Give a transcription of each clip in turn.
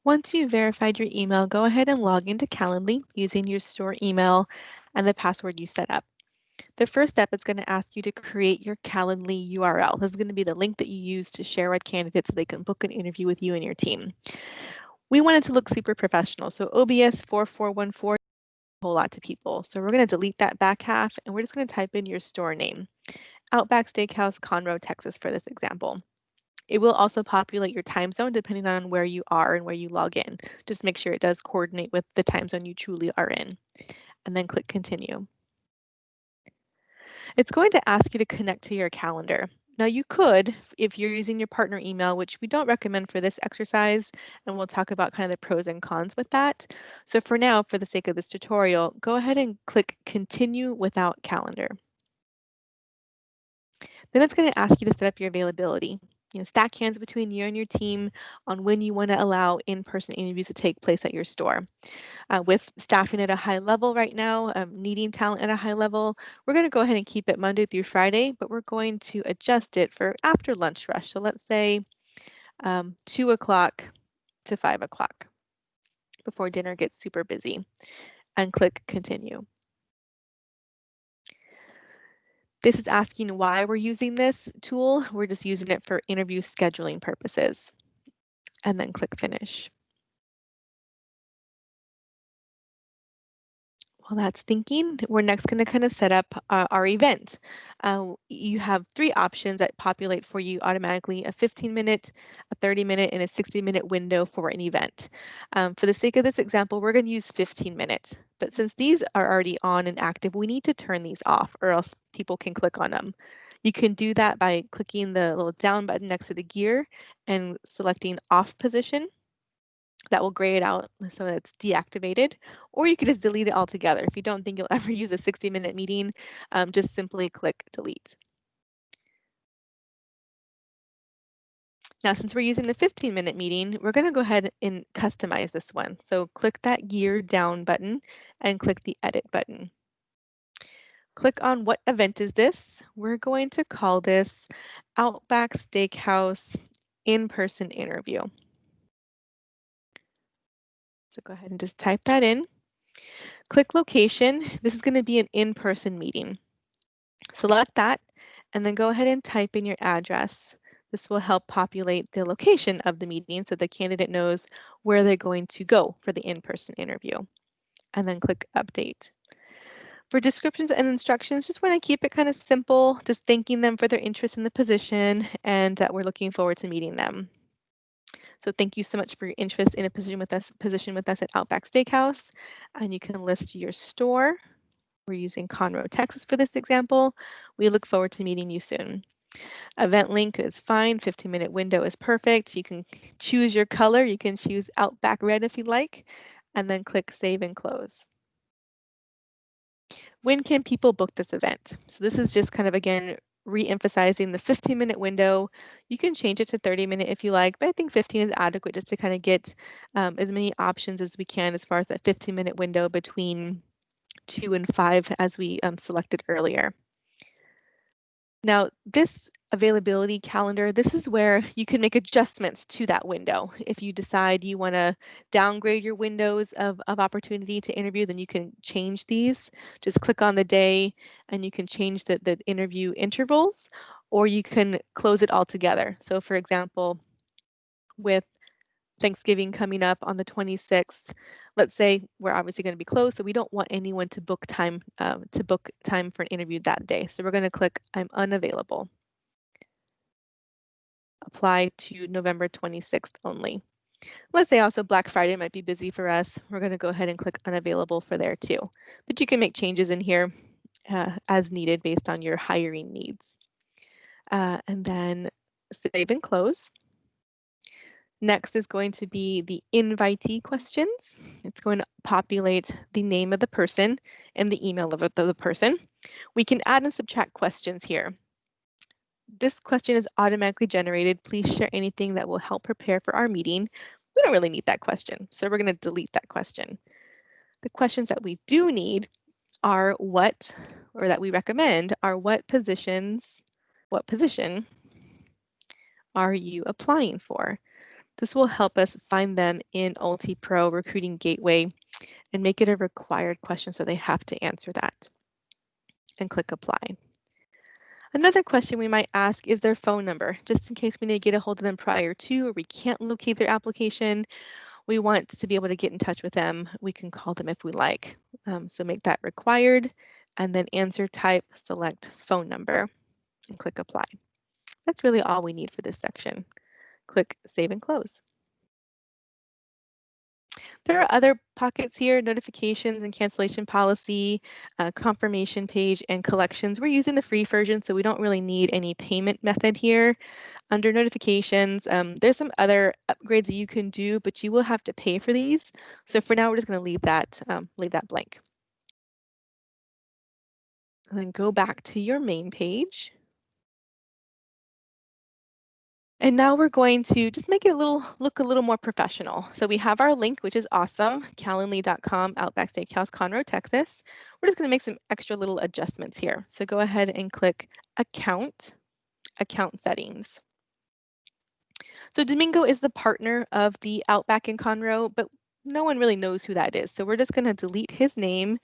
Once you've verified your email, go ahead and log into Calendly using your store email and the password you set up. The first step is going to ask you to create your Calendly URL. This is going to be the link that you use to share with candidates so they can book an interview with you and your team. We want it to look super professional, so OBS 4414 a whole lot to people. So we're going to delete that back half and we're just going to type in your store name. Outback Steakhouse, Conroe, Texas for this example. It will also populate your time zone depending on where you are and where you log in. Just make sure it does coordinate with the time zone you truly are in. And then click continue. It's going to ask you to connect to your calendar. Now you could, if you're using your partner email, which we don't recommend for this exercise, and we'll talk about kind of the pros and cons with that. So for now, for the sake of this tutorial, go ahead and click continue without calendar. Then it's going to ask you to set up your availability. Stack hands between you and your team on when you want to allow in-person interviews to take place at your store. With staffing at a high level right now, needing talent at a high level, we're going to go ahead and keep it Monday through Friday, but we're going to adjust it for after lunch rush. So let's say 2 o'clock to 5 o'clock before dinner gets super busy, and click continue. This is asking why we're using this tool. We're just using it for interview scheduling purposes. And then click finish. While that's thinking, we're next going to kind of set up our event. You have 3 options that populate for you automatically: a 15-minute, a 30-minute, and a 60-minute window for an event. For the sake of this example, we're going to use 15 minutes. But since these are already on and active, we need to turn these off or else people can click on them. You can do that by clicking the little down button next to the gear and selecting off position. That will gray it out so that it's deactivated, or you could just delete it altogether. If you don't think you'll ever use a 60-minute meeting, just simply click delete. Now, since we're using the 15-minute meeting, we're going to go ahead and customize this one. So click that gear down button and click the edit button. Click on what event is this. We're going to call this Outback Steakhouse in-person interview. So go ahead and just type that in. Click location. This is going to be an in-person meeting. Select that and then go ahead and type in your address. This will help populate the location of the meeting so the candidate knows where they're going to go for the in-person interview. And then click update. For descriptions and instructions, just want to keep it kind of simple, just thanking them for their interest in the position and that we're looking forward to meeting them. So thank you so much for your interest in a position with us at Outback Steakhouse. And you can list your store. We're using Conroe, Texas for this example. We look forward to meeting you soon. Event link is fine. 15-minute window is perfect. You can choose your color. You can choose Outback Red if you like, and then click Save and Close. When can people book this event? So this is just kind of, again, re-emphasizing the 15-minute window. You can change it to 30-minute if you like, but I think 15 is adequate just to kind of get as many options as we can as far as that 15-minute window between 2 and 5 as we selected earlier. Now, this availability calendar, this is where you can make adjustments to that window. If you decide you want to downgrade your windows of opportunity to interview, then you can change these. Just click on the day and you can change the interview intervals, or you can close it all together. So for example, with Thanksgiving coming up on the 26th, let's say we're obviously going to be closed, so we don't want anyone to book time for an interview that day. So we're going to click I'm unavailable. Apply to November 26th only. Let's say also Black Friday might be busy for us. We're going to go ahead and click unavailable for there too. But you can make changes in here as needed based on your hiring needs. And then save and close. Next is going to be the invitee questions. It's going to populate the name of the person and the email of the person. We can add and subtract questions here. This question is automatically generated. Please share anything that will help prepare for our meeting. We don't really need that question, so we're going to delete that question. The questions that we do need are that we recommend are what position are you applying for? This will help us find them in Ulti Pro Recruiting Gateway and make it a required question so they have to answer that. And click apply. Another question we might ask is their phone number, just in case we need to get a hold of them prior to or we can't locate their application. We want to be able to get in touch with them. We can call them if we like. So make that required and then answer type, select phone number and click apply. That's really all we need for this section. Click save and close. There are other pockets here, notifications and cancellation policy, confirmation page, and collections. We're using the free version, so we don't really need any payment method here. Under notifications, there's some other upgrades that you can do, but you will have to pay for these. So for now, we're just going to leave that blank. And then go back to your main page. And now we're going to just make it look a little more professional. So we have our link, which is awesome, calendly.com, Outback Steakhouse, Conroe, Texas. We're just going to make some extra little adjustments here. So go ahead and click Account Settings. So Domingo is the partner of the Outback in Conroe, but no one really knows who that is. So we're just going to delete his name,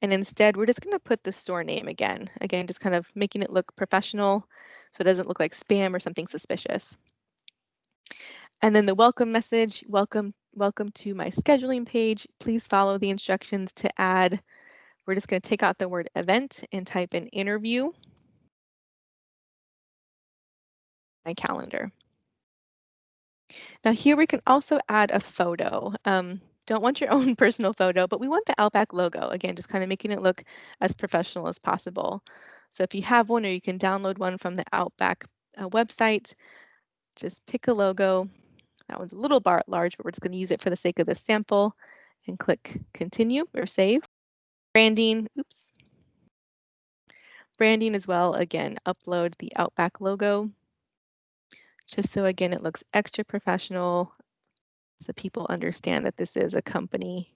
and instead we're just going to put the store name again. Again, just kind of making it look professional so it doesn't look like spam or something suspicious. And then the welcome message, welcome to my scheduling page. Please follow the instructions to add. We're just going to take out the word event and type in interview, my calendar. Now here we can also add a photo. Don't want your own personal photo, but we want the Outback logo. Again, just kind of making it look as professional as possible. So if you have one or you can download one from the Outback website, just pick a logo. That one's a little large, but we're just going to use it for the sake of this sample and click continue or save. Branding, branding as well. Again, upload the Outback logo just so again it looks extra professional so people understand that this is a company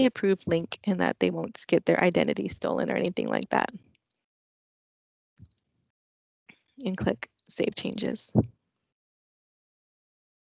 approved link and that they won't get their identity stolen or anything like that. And click Save Changes.